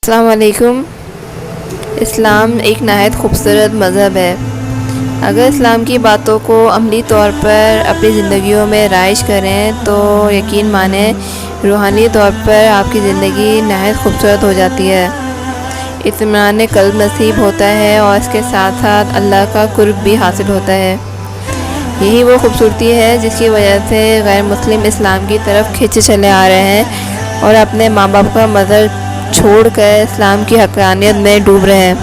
السلام علیکم۔ اسلام ایک نہایت خوبصورت مذہب ہے۔ اگر اسلام کی باتوں کو عملی طور پر اپنی زندگیوں میں رائج کریں تو یقین مانیں روحانی طور پر آپ کی زندگی نہایت خوبصورت ہو جاتی ہے، اطمینان قلب نصیب ہوتا ہے اور اس کے ساتھ ساتھ اللہ کا قرب بھی حاصل ہوتا ہے۔ یہی وہ خوبصورتی ہے جس کی وجہ سے غیر مسلم اسلام کی طرف کھنچے چلے آ رہے ہیں اور اپنے ماں باپ کا مذہب چھوڑ کر اسلام کی حقانیت میں ڈوب رہے ہیں۔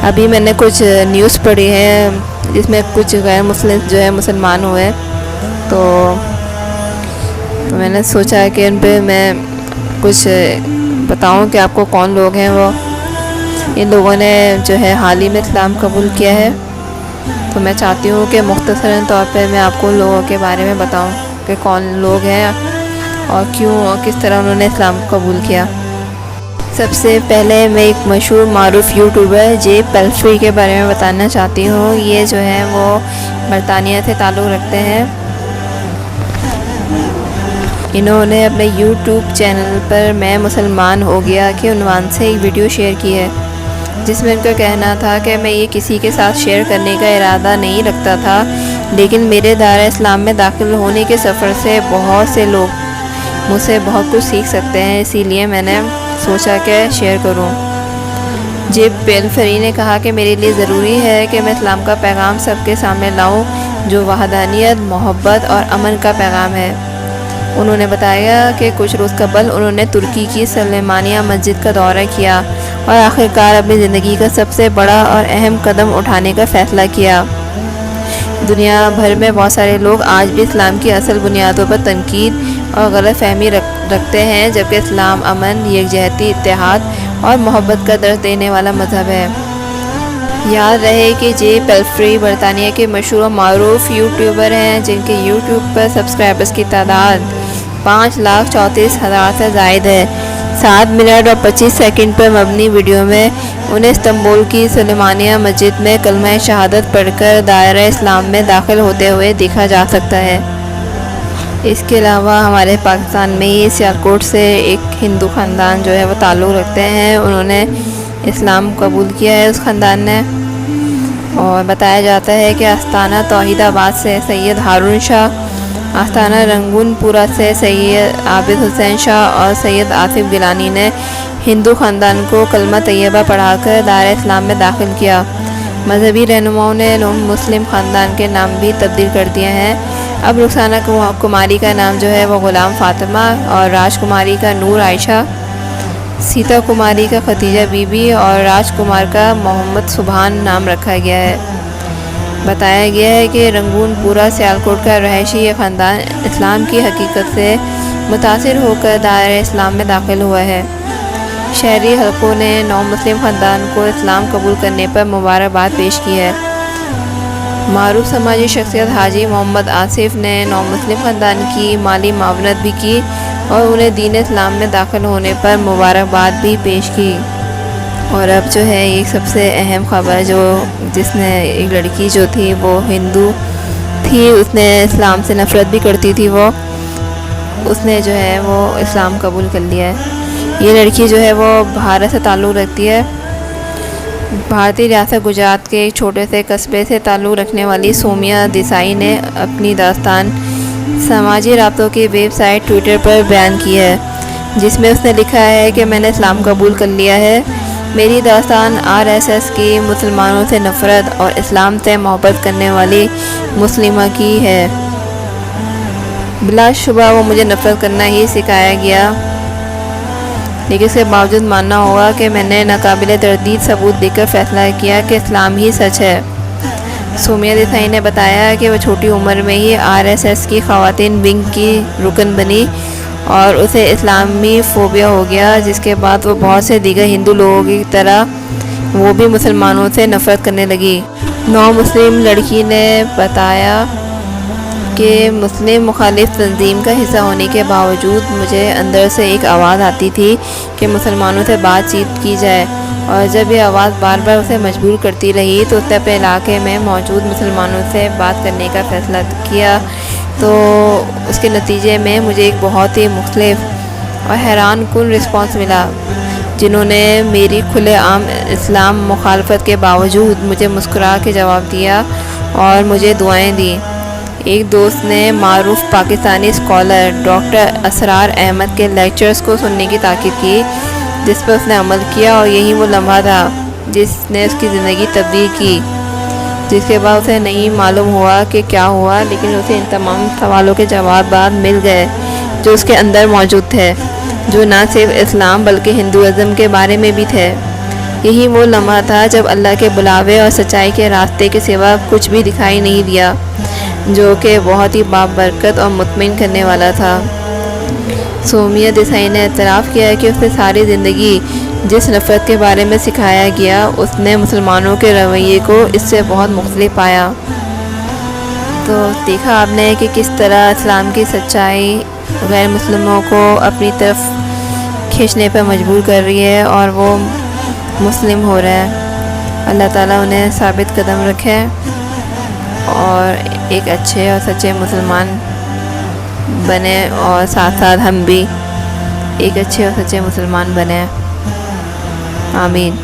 ابھی میں نے کچھ نیوز پڑھی ہے جس میں کچھ غیر مسلم جو ہے مسلمان ہوئے، تو میں نے سوچا کہ ان پہ میں کچھ بتاؤں کہ آپ کو کون لوگ ہیں وہ۔ ان لوگوں نے جو ہے حال ہی میں اسلام قبول کیا ہے، تو میں چاہتی ہوں کہ مختصراً طور پہ میں آپ کو لوگوں کے بارے میں بتاؤں کہ کون لوگ ہیں اور کیوں اور کس طرح انہوں نے اسلام قبول کیا۔ سب سے پہلے میں ایک مشہور معروف یوٹیوبر جے پیلفری کے بارے میں بتانا چاہتی ہوں۔ یہ جو ہے وہ برطانیہ سے تعلق رکھتے ہیں۔ انہوں نے اپنے یوٹیوب چینل پر میں مسلمان ہو گیا کے عنوان سے ایک ویڈیو شیئر کی ہے، جس میں ان کا کہنا تھا کہ میں یہ کسی کے ساتھ شیئر کرنے کا ارادہ نہیں رکھتا تھا، لیکن میرے دائرہ اسلام میں داخل ہونے کے سفر سے بہت سے لوگ مجھ سے بہت کچھ سیکھ سکتے ہیں، اسی لیے میں نے سوچا کہ شیئر کروں۔ جے پیلفری نے کہا کہ میرے لیے ضروری ہے کہ میں اسلام کا پیغام سب کے سامنے لاؤں جو وحدانیت، محبت اور امن کا پیغام ہے۔ انہوں نے بتایا کہ کچھ روز قبل انہوں نے ترکی کی سلیمانیہ مسجد کا دورہ کیا اور آخرکار اپنی زندگی کا سب سے بڑا اور اہم قدم اٹھانے کا فیصلہ کیا۔ دنیا بھر میں بہت سارے لوگ آج بھی اسلام کی اصل بنیادوں پر تنقید اور غلط فہمی رکھتے ہیں، جبکہ اسلام امن، یکجہتی، اتحاد اور محبت کا درس دینے والا مذہب ہے۔ یاد رہے کہ جے پیلفری برطانیہ کے مشہور و معروف یوٹیوبر ہیں جن کے یوٹیوب پر سبسکرائبرز کی تعداد 5,34,000 سے زائد ہے۔ 7 منٹ اور 25 سیکنڈ پر مبنی ویڈیو میں انہیں استنبول کی سلیمانیہ مسجد میں کلمہ شہادت پڑھ کر دائرہ اسلام میں داخل ہوتے ہوئے دیکھا جا سکتا ہے۔ اس کے علاوہ ہمارے پاکستان میں ہی سیالکوٹ سے ایک ہندو خاندان جو ہے وہ تعلق رکھتے ہیں، انہوں نے اسلام قبول کیا ہے اس خاندان نے، اور بتایا جاتا ہے کہ آستانہ توحید آباد سے سید ہارون شاہ، آستانہ رنگون پورہ سے سید عابد حسین شاہ اور سید آصف گیلانی نے ہندو خاندان کو کلمہ طیبہ پڑھا کر دائرہ اسلام میں داخل کیا۔ مذہبی رہنماؤں نے مسلم خاندان کے نام بھی تبدیل کر دیے ہیں۔ اب رخسانہ کماری کا نام جو ہے وہ غلام فاطمہ اور راج کماری کا نور عائشہ، سیتا کماری کا ختیجہ بی بی اور راج کمار کا محمد سبحان نام رکھا گیا ہے۔ بتایا گیا ہے کہ رنگون پورہ سیالکوٹ کا رہائشی یہ خاندان اسلام کی حقیقت سے متاثر ہو کر دائرہ اسلام میں داخل ہوا ہے۔ شہری حلقوں نے نو مسلم خاندان کو اسلام قبول کرنے پر مبارکباد پیش کی ہے۔ معروف سماجی شخصیت حاجی محمد آصف نے نو مسلم خاندان کی مالی معاونت بھی کی اور انہیں دین اسلام میں داخل ہونے پر مبارکباد بھی پیش کی۔ اور اب جو ہے ایک سب سے اہم خبر جس نے ایک لڑکی جو تھی وہ ہندو تھی، اس نے اسلام سے نفرت بھی کرتی تھی، اس نے جو ہے وہ اسلام قبول کر لیا ہے۔ یہ لڑکی جو ہے وہ بھارت سے تعلق رکھتی ہے۔ بھارتی ریاست گجرات کے ایک چھوٹے سے قصبے سے تعلق رکھنے والی سومیہ دیسائی نے اپنی داستان سماجی رابطوں کی ویب سائٹ ٹویٹر پر بیان کی ہے، جس میں اس نے لکھا ہے کہ میں نے اسلام قبول کر لیا ہے۔ میری داستان RSS کی مسلمانوں سے نفرت اور اسلام سے محبت کرنے والی مسلمہ کی ہے۔ بلا شبہ وہ مجھے نفرت کرنا ہی سکھایا گیا، لیکن اس کے باوجود ماننا ہوگا کہ میں نے ناقابل تردید ثبوت دیکھ کر فیصلہ کیا کہ اسلام ہی سچ ہے۔ سومیہ دیسائی نے بتایا کہ وہ چھوٹی عمر میں ہی RSS کی خواتین ونگ کی رکن بنی اور اسے اسلامی فوبیا ہو گیا، جس کے بعد وہ بہت سے دیگر ہندو لوگوں کی طرح وہ بھی مسلمانوں سے نفرت کرنے لگی۔ نو مسلم لڑکی نے بتایا کہ مسلم مخالف تنظیم کا حصہ ہونے کے باوجود مجھے اندر سے ایک آواز آتی تھی کہ مسلمانوں سے بات چیت کی جائے، اور جب یہ آواز بار بار اسے مجبور کرتی رہی تو اس نے اپنے علاقے میں موجود مسلمانوں سے بات کرنے کا فیصلہ کیا، تو اس کے نتیجے میں مجھے ایک بہت ہی مختلف اور حیران کن رسپانس ملا۔ جنہوں نے میری کھلے عام اسلام مخالفت کے باوجود مجھے مسکرا کے جواب دیا اور مجھے دعائیں دیں۔ ایک دوست نے معروف پاکستانی اسکالر ڈاکٹر اسرار احمد کے لیکچرز کو سننے کی تاکید کی، جس پر اس نے عمل کیا، اور یہی وہ لمحہ تھا جس نے اس کی زندگی تبدیل کی، جس کے بعد اسے نہیں معلوم ہوا کہ کیا ہوا، لیکن اسے ان تمام سوالوں کے جوابات مل گئے جو اس کے اندر موجود تھے، جو نہ صرف اسلام بلکہ ہندوازم کے بارے میں بھی تھے۔ یہی وہ لمحہ تھا جب اللہ کے بلاوے اور سچائی کے راستے کے سوا کچھ بھی دکھائی نہیں دیا، جو کہ بہت ہی بابرکت اور مطمئن کرنے والا تھا۔ سومیا دیسائی نے اعتراف کیا کہ اسے ساری زندگی جس نفرت کے بارے میں سکھایا گیا، اس نے مسلمانوں کے رویے کو اس سے بہت مختلف پایا۔ تو دیکھا آپ نے کہ کس طرح اسلام کی سچائی غیر مسلموں کو اپنی طرف کھینچنے پر مجبور کر رہی ہے اور وہ مسلم ہو رہا ہے۔ اللہ تعالیٰ انہیں ثابت قدم رکھے اور ایک اچھے اور سچے مسلمان بنے، اور ساتھ ساتھ ہم بھی ایک اچھے اور سچے مسلمان بنے۔ آمین۔